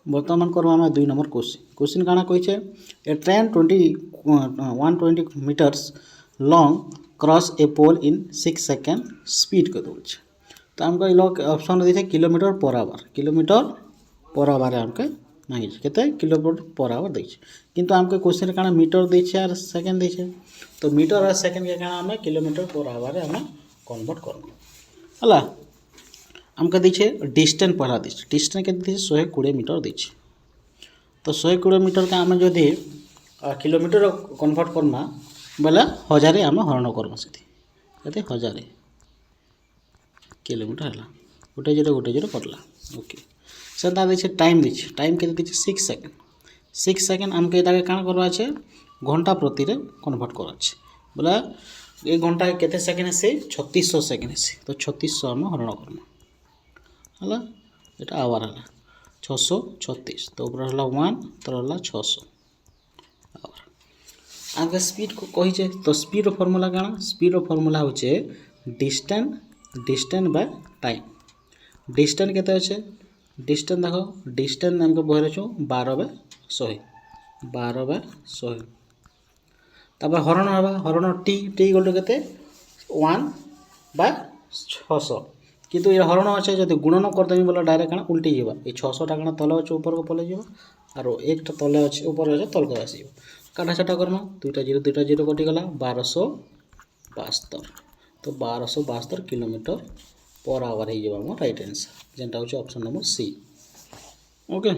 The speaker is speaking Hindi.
बर्तमान करवा आम 2 नंबर क्वेश्चन काଣା कहिछे a train 120 metres long cross a pole in 6 second speed के दौड़े तो आमको ये ऑप्शन दे किलोमीटर पर आवर आमके मांगे केते किलोमीटर पर आवर दे किंतु आमके क्वेश्चन काଣା मीटर दे और सेकेंड दे तो मीटर और सेकेंड के काଣା आम किलोमीटर पर आवर आम कन्वर्ट करबो हला आमके दे डिस्टेंस पहला दे डिस्टेंस के 120 मीटर दे तो 120 मीटर के आम जदि किलोमीटर कन्वर्ट करमा बोले 1000 आम हरण करमा से 1000 किलोमीटर है गोटे जीरो पड़ला ओके से दे टाइम के 6 सेकेंड 6 सेकेंड आमके ये काण करवा है घंटा प्रति कन्वर्ट करा बोले एक घंटा केते सेकेंड से 3600 सेकेंड से तो 3600 आम हरण करमा है ये आवर है 636 तो ऊपर है 1 तो है 600 आवर आगे स्पीड को कही तो स्पीड फॉर्मूला काଣା स्पीड फॉर्मूला होचे डिस्टेंस बाय टाइम डिस्टेंस केते अच्छे डिस्टेंस देखो डिस्टेंस हमको बहरे छु 12/100 तब हरण हवा हरण टी गोटे केते 1/600 किंतु ये हरण अच्छे जब गुणन करदेवी बोले डायरेक्ट काଣା उल्टी जावा ये 600 टा काଣା तले अच्छे ऊपर को पले जावा और एक टा तले अच्छे ऊपर अच्छे तल को आसी काटा छाटा करमा दुईटा जीरो कटि गला 1272 तो 1272 किलोमीटर पर आवर हो जावा राइट आंसर जेंटा होचे ऑप्शन नंबर सी ओके।